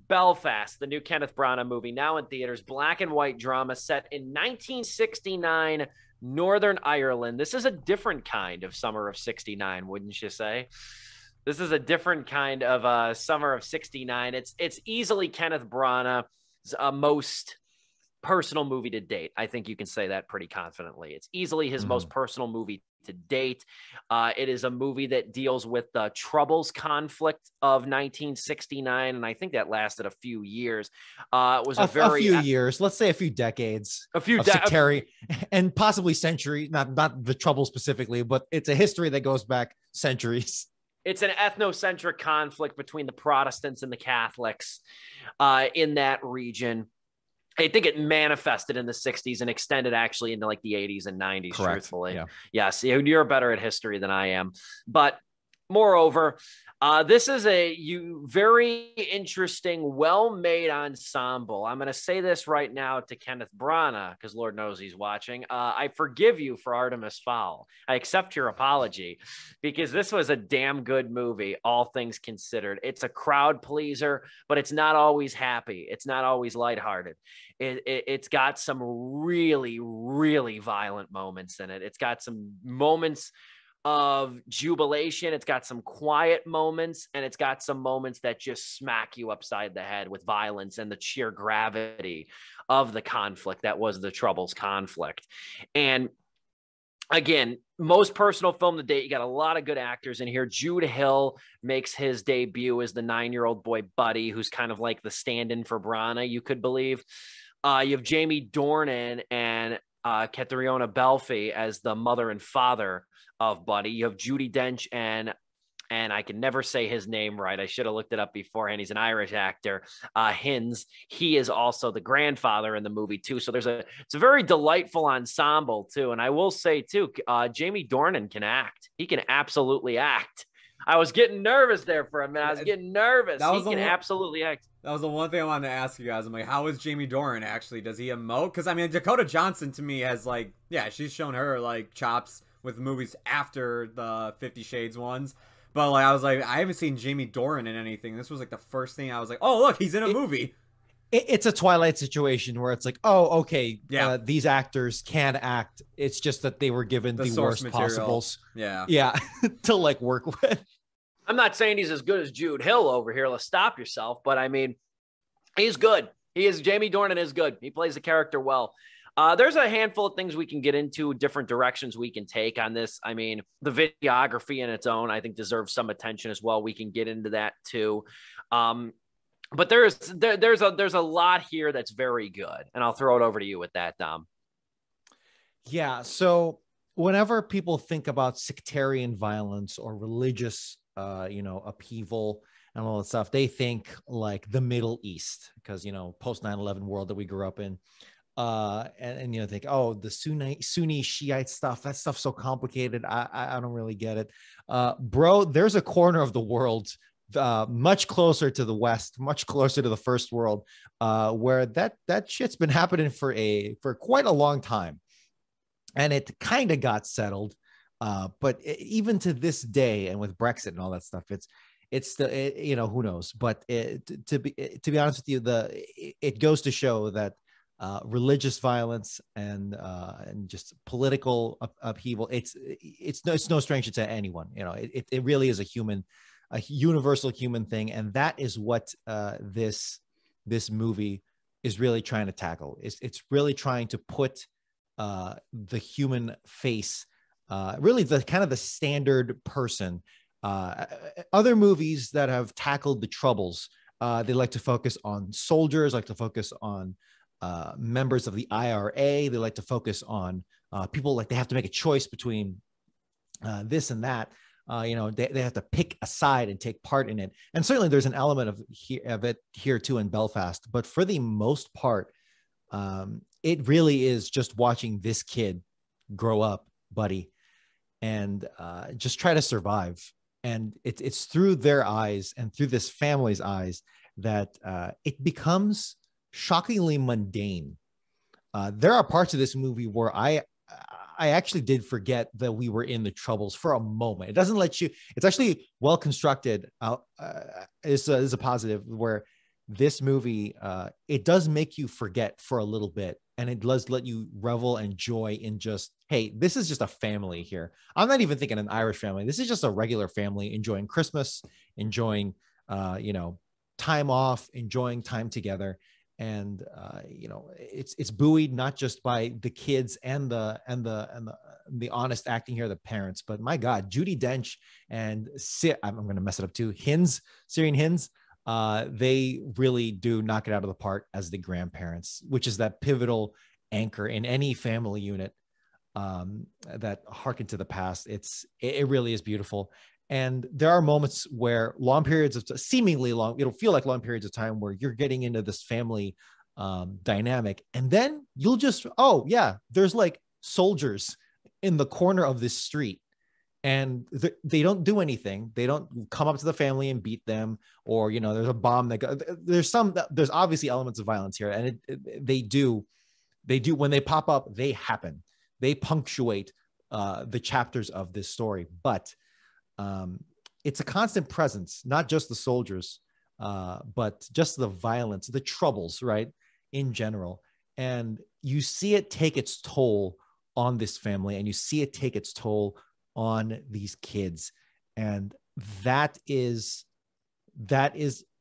Belfast, the new Kenneth Branagh movie, now in theaters, black and white drama set in 1969 Northern Ireland. This is a different kind of summer of 69, wouldn't you say? This is a different kind of summer of 69. It's easily Kenneth Branagh's most personal movie to date. I think you can say that pretty confidently. It's easily his most personal movie to date. It is a movie that deals with the Troubles conflict of 1969, and I think that lasted a few years. It was a few years, let's say a few decades, a few sectarian and possibly century, not the Troubles specifically, but it's a history that goes back centuries. It's an ethnocentric conflict between the Protestants and the Catholics in that region. I think it manifested in the 60s and extended actually into like the 80s and 90s, Correct. truthfully. Yeah. Yes, you're better at history than I am. But moreover, this is a very interesting, well-made ensemble. I'm going to say this right now to Kenneth Branagh, because Lord knows he's watching. I forgive you for Artemis Fowl. I accept your apology, because this was a damn good movie, all things considered. It's a crowd pleaser, but it's not always happy. It's not always lighthearted. It's got some really, really violent moments in it. It's got some moments of jubilation. It's got some quiet moments, and it's got some moments that just smack you upside the head with violence and the sheer gravity of the conflict that was the Troubles conflict. And again, most personal film to date. You got a lot of good actors in here. Jude Hill makes his debut as the 9-year-old boy Buddy, who's kind of like the stand-in for Branagh, you could believe. You have Jamie Dornan and Catriona Balfe as the mother and father of Buddy. You have Judi Dench and I can never say his name right. I should have looked it up beforehand. He's an Irish actor. Hinds. He is also the grandfather in the movie too. So it's a very delightful ensemble too. And I will say too, Jamie Dornan can act. He can absolutely act. I was getting nervous there for a minute. I was getting nervous. He can absolutely act. That was the one thing I wanted to ask you guys. I'm like, how is Jamie Dornan actually? Does he emote? Because I mean, Dakota Johnson to me has like, yeah, she's shown her like chops with movies after the 50 Shades ones. But like, I was like, I haven't seen Jamie Dornan in anything. This was like the first thing I was like, oh look, he's in a movie. It's a Twilight situation where it's like, oh, okay, yeah, these actors can act. It's just that they were given the worst possibles. Yeah, to like work with. I'm not saying he's as good as Jude Hill over here. Let's stop yourself. But I mean, he's good. Jamie Dornan is good. He plays the character well. There's a handful of things we can get into, different directions we can take on this. I mean, the videography in its own, I think, deserves some attention as well. We can get into that too. But there's a lot here that's very good. And I'll throw it over to you with that, Dom. Yeah. So whenever people think about sectarian violence or religious upheaval and all that stuff, they think like the Middle East, because, post 9/11 world that we grew up in. And think, oh, the Sunni Shiite stuff, that stuff's so complicated. I don't really get it. Bro, there's a corner of the world much closer to the West, much closer to the first world, where that shit's been happening for quite a long time. And it kind of got settled. But even to this day, and with Brexit and all that stuff, it's the who knows. But to be honest with you, it goes to show that religious violence and just political upheaval, it's no stranger to anyone. It really is a universal human thing, and that is what this movie is really trying to tackle. It's really trying to put the human face. Really the kind of the standard person. Other movies that have tackled the Troubles, they like to focus on soldiers, like to focus on members of the IRA. They like to focus on people, like they have to make a choice between this and that. They have to pick a side and take part in it. And certainly there's an element of it here too in Belfast. But for the most part, it really is just watching this kid grow up, Buddy, and just try to survive. And it's through their eyes and through this family's eyes that it becomes shockingly mundane. There are parts of this movie where I actually did forget that we were in the Troubles for a moment. It doesn't let you, it's actually well constructed. Is a positive, where this movie, it does make you forget for a little bit, and it does let you revel and joy in just, hey, this is just a family here. I'm not even thinking an Irish family. This is just a regular family enjoying Christmas, enjoying, time off, enjoying time together. And, it's buoyed not just by the kids and the honest acting here, the parents, but my God, Judi Dench and I'm going to mess it up too. Syrian Hinds, they really do knock it out of the park as the grandparents, which is that pivotal anchor in any family unit, that harken to the past. It really is beautiful. And there are moments where long periods of seemingly long, it'll feel like long periods of time where you're getting into this family dynamic. And then you'll just, oh yeah, there's like soldiers in the corner of this street, and they don't do anything. They don't come up to the family and beat them, or, there's a bomb there's obviously elements of violence here. And they do, when they pop up, they happen. They punctuate the chapters of this story, but it's a constant presence, not just the soldiers, but just the violence, the troubles, right, in general. And you see it take its toll on this family, and you see it take its toll on these kids. And that is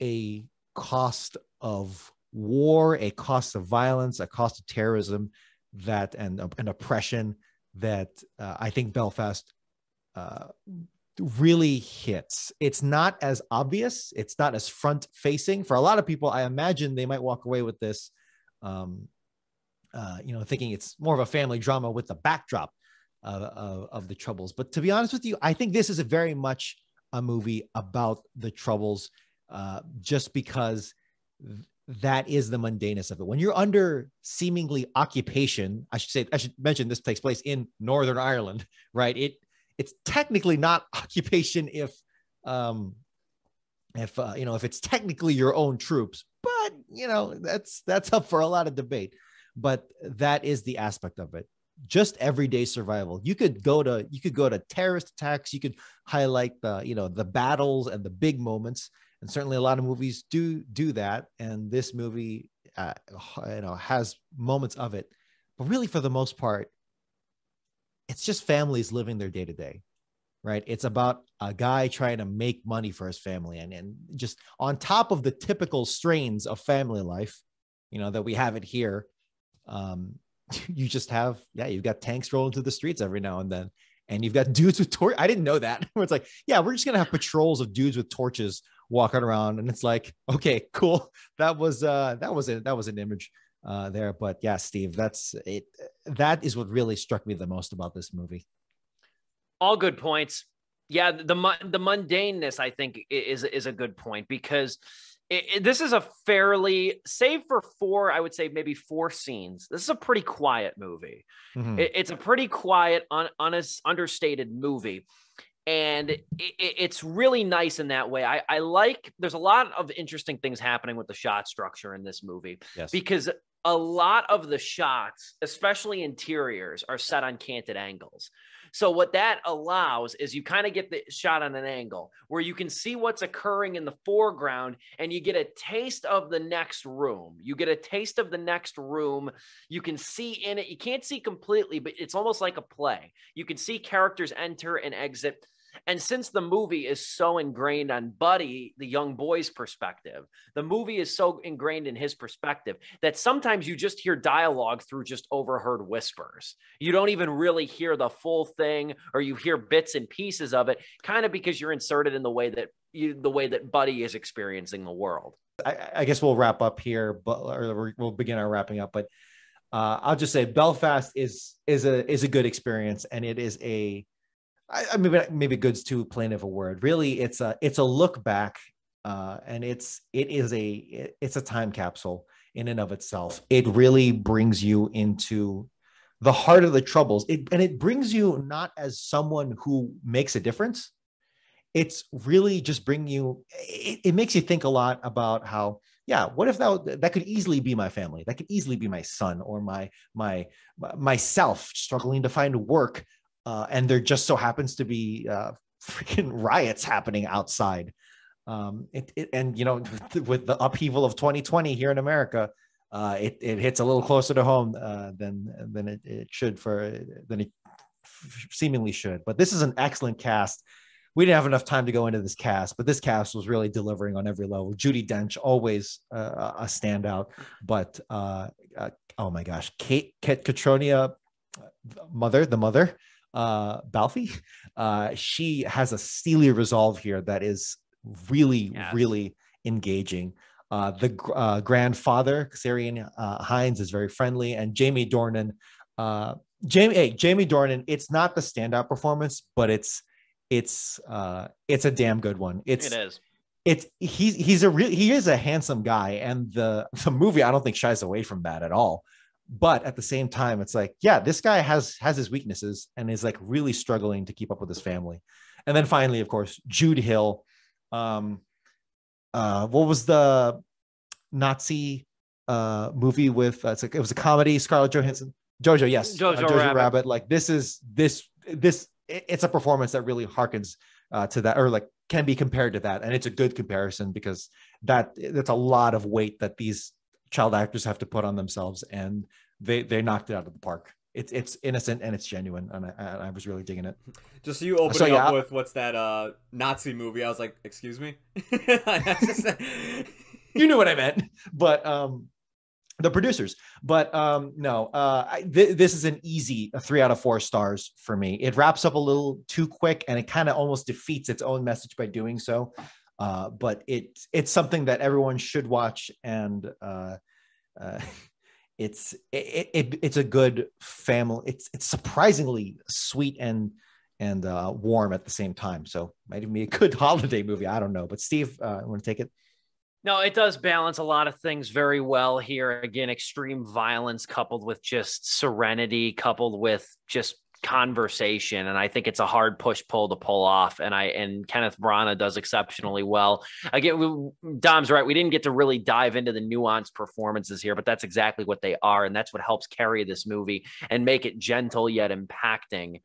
a cost of war, a cost of violence, a cost of terrorism, and oppression that I think Belfast really hits. It's not as obvious. It's not as front facing for a lot of people. I imagine they might walk away with this, thinking it's more of a family drama with the backdrop of the troubles. But to be honest with you, I think this is very much a movie about the troubles, just because that is the mundaneness of it. When you're under seemingly occupation, I should mention this takes place in Northern Ireland, right? It's technically not occupation if it's technically your own troops, but that's up for a lot of debate. But that is the aspect of it. Just everyday survival. You could go to terrorist attacks. You could highlight the battles and the big moments, and certainly a lot of movies do that. And this movie, has moments of it, but really for the most part, it's just families living their day to day, right? It's about a guy trying to make money for his family, and just on top of the typical strains of family life, that we have it here. You just have, you've got tanks rolling through the streets every now and then, and you've got dudes with torches. I didn't know that. Where it's like, yeah, we're just going to have patrols of dudes with torches walking around. And it's like, okay, cool. That was an image there. But yeah, Steve, that's it. That is what really struck me the most about this movie. All good points. Yeah. The mundaneness, I think, is a good point, because this is a fairly, save for I would say maybe 4 scenes, this is a pretty quiet movie. Mm-hmm. It's a pretty quiet, honest, understated movie. And it's really nice in that way. I like, there's a lot of interesting things happening with the shot structure in this movie. Yes. Because a lot of the shots, especially interiors, are set on canted angles. So what that allows is you kind of get the shot on an angle where you can see what's occurring in the foreground, and you get a taste of the next room. You can see in it. You can't see completely, but it's almost like a play. You can see characters enter and exit. And since the movie is so ingrained on Buddy, the young boy's perspective, the movie is so ingrained in his perspective that sometimes you just hear dialogue through just overheard whispers. You don't even really hear the full thing, or you hear bits and pieces of it, kind of because you're inserted in the way that Buddy is experiencing the world. I guess we'll wrap up here, or we'll begin our wrapping up. But I'll just say Belfast is a good experience, and it is maybe good's too plain of a word. Really, it's a look back, and it's a time capsule in and of itself. It really brings you into the heart of the troubles. It brings you not as someone who makes a difference. It's really just it makes you think a lot about how, what if that could easily be my family? That could easily be my son, or myself struggling to find work. And there just so happens to be freaking riots happening outside. And with the upheaval of 2020 here in America, it hits a little closer to home than it seemingly should. But this is an excellent cast. We didn't have enough time to go into this cast, but this cast was really delivering on every level. Judi Dench, always a standout, but oh my gosh, Kate Catronia, the mother, Balfi, she has a steely resolve here that is really, really engaging. The grandfather, Xarian Hines, is very friendly, and Jamie Dornan. Jamie Dornan. It's not the standout performance, but it's a damn good one. It is. He is a handsome guy, and the movie I don't think shies away from that at all. But at the same time, it's like, yeah, this guy has his weaknesses and is like really struggling to keep up with his family. And then finally, of course, Jude Hill. What was the Nazi movie with? It was a comedy. Scarlett Johansson. Jojo, yes, Jojo Rabbit. Like this. It's a performance that really harkens to that, or like can be compared to that, and it's a good comparison because that's a lot of weight that these child actors have to put on themselves, and they knocked it out of the park. It's innocent and it's genuine, and I was really digging it. Just you opening up with what's that Nazi movie? I was like, excuse me. You knew what I meant, but the producers. But no, this is an easy 3 out of 4 stars for me. It wraps up a little too quick, and it kind of almost defeats its own message by doing so. But it's something that everyone should watch, and it's a good family. It's surprisingly sweet and warm at the same time. So might even be a good holiday movie. I don't know. But Steve, want to take it? No, it does balance a lot of things very well here. Again, extreme violence coupled with just serenity, coupled with just conversation, and I think it's a hard push-pull to pull off, and Kenneth Branagh does exceptionally well. Again, Dom's right, we didn't get to really dive into the nuanced performances here, but that's exactly what they are, and that's what helps carry this movie and make it gentle yet impacting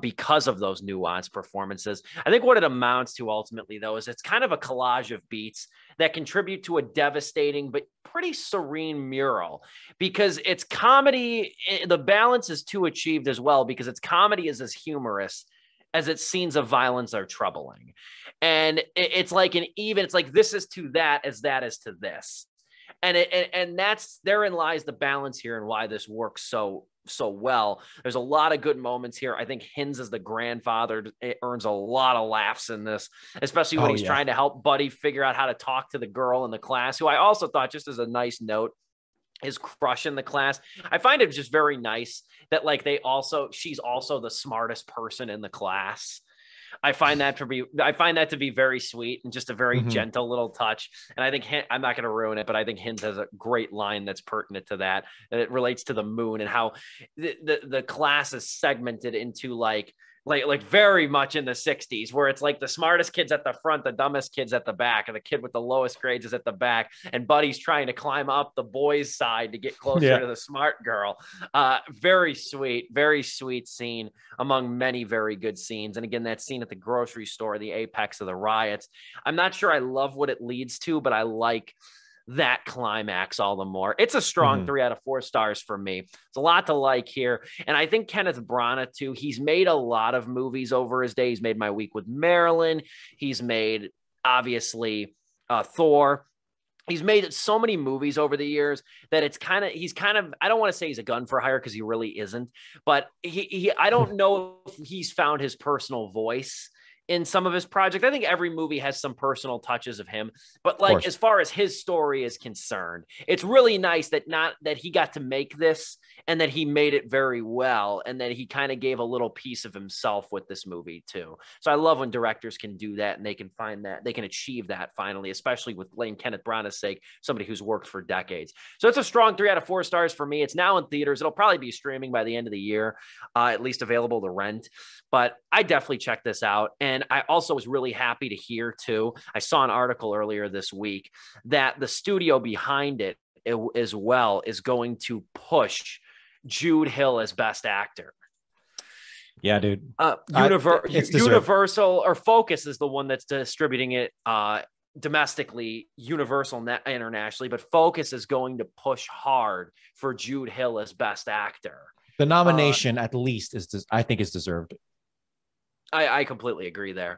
because of those nuanced performances. I think what it amounts to ultimately, though, is it's kind of a collage of beats that contribute to a devastating but pretty serene mural, because it's comedy. The balance is too achieved as well, because its comedy is as humorous as its scenes of violence are troubling. And it's like it's like this is to that as that is to this. And that's therein lies the balance here and why this works so well. There's a lot of good moments here. I think Hins as the grandfather earns a lot of laughs in this, especially when he's trying to help Buddy figure out how to talk to the girl in the class, who I also thought, just as a nice note, his crush in the class. I find it just very nice that like she's also the smartest person in the class. I find that to be very sweet and just a very gentle little touch. And I think I'm not going to ruin it, but I think Hins has a great line that's pertinent to that. It relates to the moon and how the class is segmented into like very much in the 60s, where it's like the smartest kids at the front, the dumbest kids at the back, and the kid with the lowest grades is at the back, and Buddy's trying to climb up the boys' side to get closer to the smart girl. Very sweet scene among many very good scenes. And again, that scene at the grocery store, the apex of the riots, I'm not sure I love what it leads to, but I like that climax all the more. It's a strong 3 out of 4 stars for me. It's a lot to like here. And I think Kenneth Branagh too, he's made a lot of movies over his day. He's made My Week with Marilyn. He's made obviously Thor. He's made so many movies over the years that he's kind of, I don't want to say he's a gun for hire, because he really isn't, but I don't know if he's found his personal voice in some of his projects. I think every movie has some personal touches of him, but like, as far as his story is concerned, it's really nice that he got to make this and that he made it very well, and that he kind of gave a little piece of himself with this movie too. So I love when directors can do that, and they can find that, they can achieve that finally, especially with Kenneth Branagh's sake, somebody who's worked for decades. So it's a strong 3 out of 4 stars for me. It's now in theaters. It'll probably be streaming by the end of the year, at least available to rent, but I definitely check this out. And I also was really happy to hear too, I saw an article earlier this week that the studio behind it as well is going to push Jude Hill as Best Actor. Yeah, dude. It's deserved. Universal or Focus is the one that's distributing it domestically, Universal internationally, but Focus is going to push hard for Jude Hill as Best Actor. The nomination, at least, I think is deserved. I completely agree there.